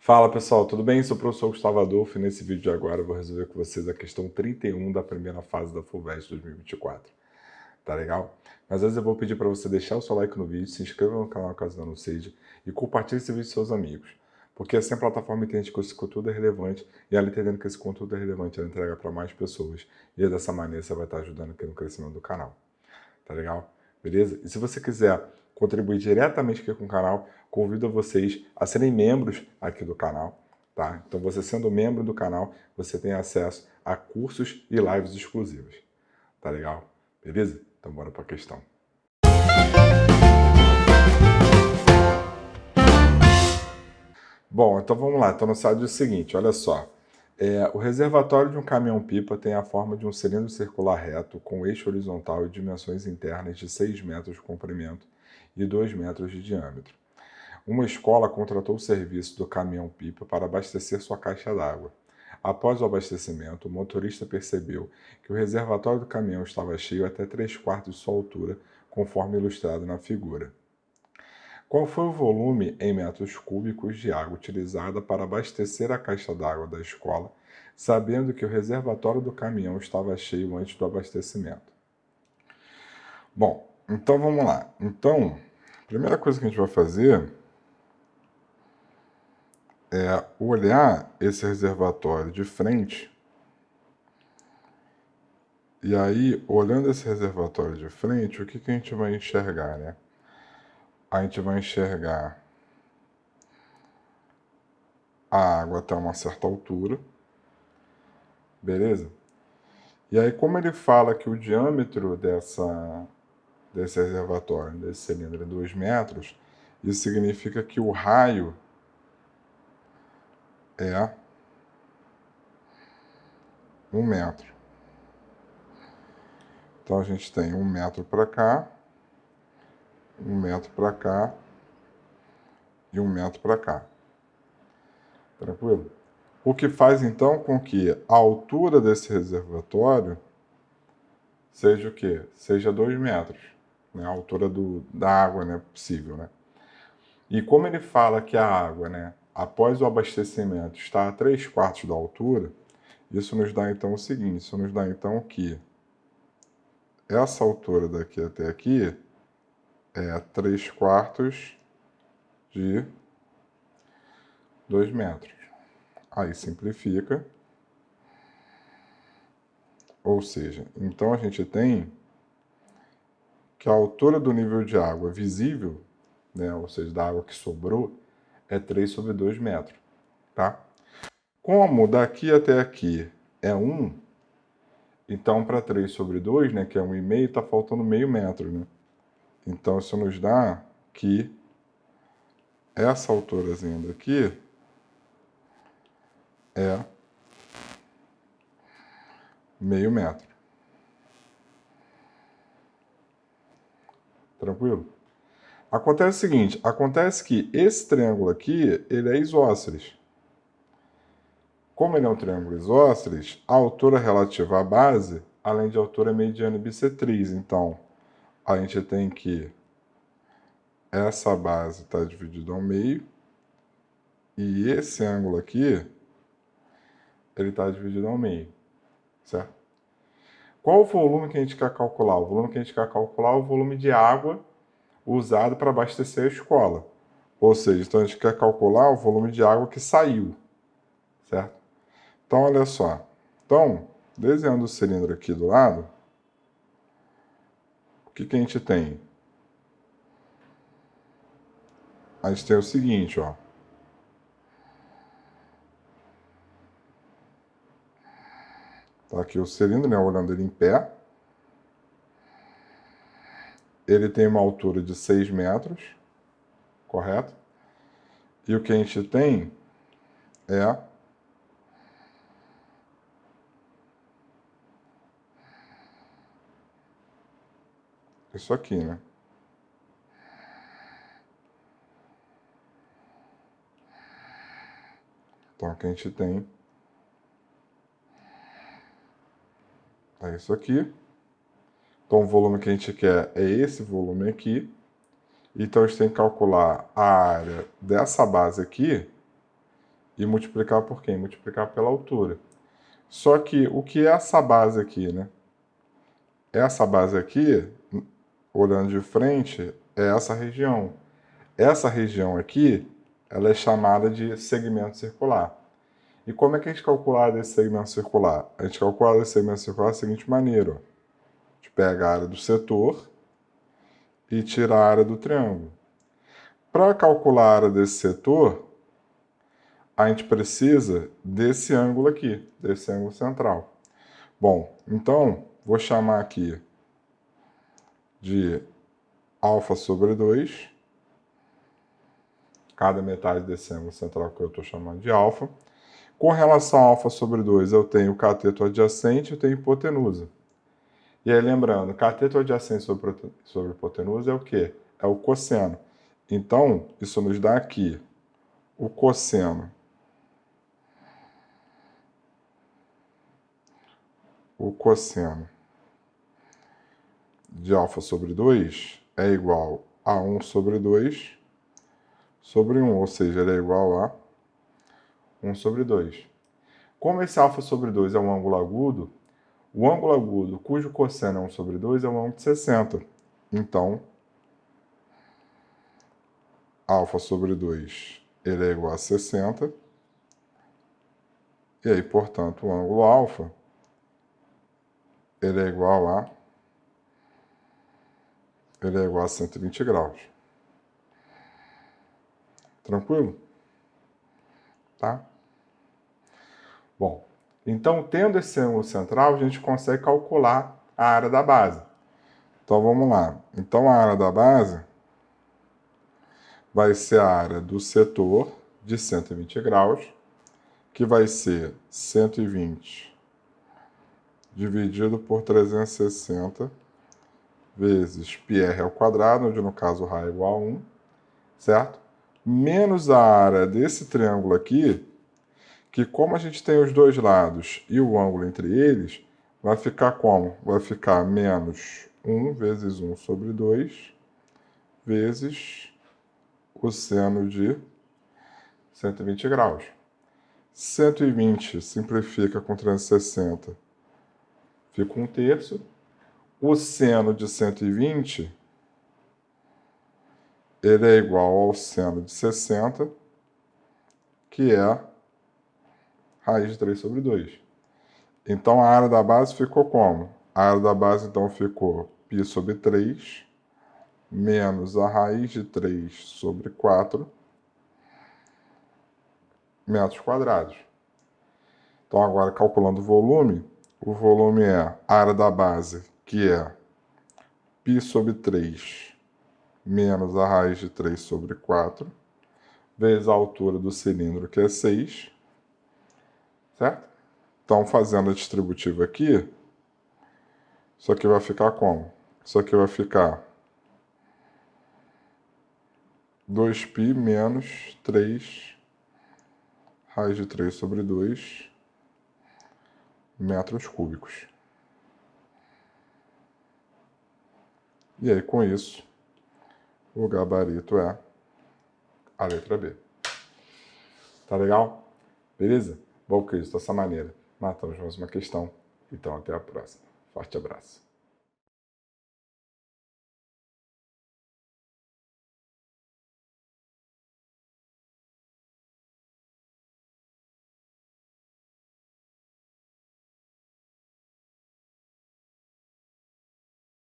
Fala pessoal, tudo bem? Sou o professor Gustavo Adolfo e nesse vídeo de agora eu vou resolver com vocês a questão 31 da primeira fase da FUVEST 2024. Tá legal? Mas antes eu vou pedir para você deixar o seu like no vídeo, se inscreva no canal caso não seja e compartilhe esse vídeo com seus amigos. Porque assim a plataforma entende que esse conteúdo é relevante e ela entendendo que esse conteúdo é relevante, ela entrega para mais pessoas. E dessa maneira você vai estar ajudando aqui no crescimento do canal. Tá legal? Beleza? E se você quiser contribuir diretamente aqui com o canal, convido vocês a serem membros aqui do canal, tá? Então, você sendo membro do canal, você tem acesso a cursos e lives exclusivas, tá legal? Beleza? Então, bora para a questão. Bom, então vamos lá. Então, no slide é o seguinte, olha só. O reservatório de um caminhão-pipa tem a forma de um cilindro circular reto com eixo horizontal e dimensões internas de 6 metros de comprimento e 2 metros de diâmetro. Uma escola contratou o serviço do caminhão-pipa para abastecer sua caixa d'água. Após o abastecimento, o motorista percebeu que o reservatório do caminhão estava cheio até 3/4 de sua altura, conforme ilustrado na figura. Qual foi o volume em metros cúbicos de água utilizada para abastecer a caixa d'água da escola, sabendo que o reservatório do caminhão estava cheio antes do abastecimento? Bom, então vamos lá. Então, a primeira coisa que a gente vai fazer é olhar esse reservatório de frente. E aí, olhando esse reservatório de frente, o que a gente vai enxergar, né? A gente vai enxergar a água até uma certa altura, beleza? E aí, como ele fala que o diâmetro desse reservatório, desse cilindro é 2 metros, isso significa que o raio é 1 metro. Então, a gente tem 1 metro para cá, 1 metro para cá e 1 metro para cá. Tranquilo? O que faz, então, com que a altura desse reservatório seja o quê? Seja 2 metros, né? A altura da água, né? Possível, né? E como ele fala que a água, né, após o abastecimento, está a 3/4 da altura, isso nos dá, então, o seguinte, isso nos dá, então, que essa altura daqui até aqui é 3/4 de 2 metros. Aí simplifica. Ou seja, então a gente tem que a altura do nível de água visível, né, ou seja, da água que sobrou, é 3/2 metros, tá? Como daqui até aqui é 1, então para 3/2, né, que é 1,5, está faltando meio metro, né? Então isso nos dá que essa alturazinha daqui é meio metro. Tranquilo? Acontece o seguinte, acontece que esse triângulo aqui, ele é isósceles. Como ele é um triângulo isósceles, a altura relativa à base, além de altura mediana e bissetriz. Então, a gente tem que essa base está dividida ao meio e esse ângulo aqui, ele está dividido ao meio, certo? Qual o volume que a gente quer calcular? O volume que a gente quer calcular é o volume de água usado para abastecer a escola. Ou seja, então a gente quer calcular o volume de água que saiu, certo? Então, olha só. Então, desenhando o cilindro aqui do lado, o que a gente tem? A gente tem o seguinte, ó. Tá aqui o cilindro, né? Olhando ele em pé. Ele tem uma altura de 6 metros, correto? E o que a gente tem é isso aqui, né? Então, o que a gente tem é isso aqui. Então, o volume que a gente quer é esse volume aqui. Então, a gente tem que calcular a área dessa base aqui e multiplicar por quem? Multiplicar pela altura. Só que o que é essa base aqui, né? Essa base aqui, olhando de frente, é essa região. Essa região aqui, ela é chamada de segmento circular. E como é que a gente calcula a área desse segmento circular? A gente calcula a área desse segmento circular da seguinte maneira. Ó. A gente pega a área do setor e tira a área do triângulo. Para calcular a área desse setor, a gente precisa desse ângulo aqui, desse ângulo central. Bom, então, vou chamar aqui de alfa sobre 2, cada metade desse ângulo central que eu estou chamando de alfa. Com relação a alfa sobre 2, eu tenho o cateto adjacente e eu tenho hipotenusa. E aí, lembrando, cateto adjacente sobre hipotenusa é o quê? É o cosseno. Então, isso nos dá aqui o cosseno. O cosseno de alfa sobre 2 é igual a 1 sobre 2 sobre 1, ou seja, ele é igual a 1 sobre 2. Como esse alfa sobre 2 é um ângulo agudo, o ângulo agudo cujo cosseno é 1 sobre 2 é um ângulo de 60. Então, alfa sobre 2 ele é igual a 60. E aí, portanto, o ângulo alfa ele é igual a 120 graus. Tranquilo? Tá? Bom, então, tendo esse ângulo central, a gente consegue calcular a área da base. Então, vamos lá. Então, a área da base vai ser a área do setor de 120 graus, que vai ser 120 dividido por 360 vezes πr ao quadrado, onde no caso ρ é igual a 1, certo? Menos a área desse triângulo aqui, que como a gente tem os dois lados e o ângulo entre eles, vai ficar como? Vai ficar menos 1 vezes 1 sobre 2 vezes o seno de 120 graus. 120 simplifica com 360, fica 1/3. O seno de 120 ele é igual ao seno de 60, que é raiz de 3 sobre 2. Então, a área da base ficou como? A área da base, então, ficou π sobre 3, menos a raiz de 3 sobre 4 metros quadrados. Então, agora, calculando o volume é a área da base, que é π sobre 3, menos a raiz de 3 sobre 4, vezes a altura do cilindro, que é 6, certo? Então, fazendo a distributiva aqui, isso aqui vai ficar como? Isso aqui vai ficar 2π menos 3 raiz de 3 sobre 2 metros cúbicos. E aí, com isso, o gabarito é a letra B. Tá legal? Beleza? Bom, que isso, dessa maneira. Matamos mais uma questão. Então, até a próxima. Forte abraço.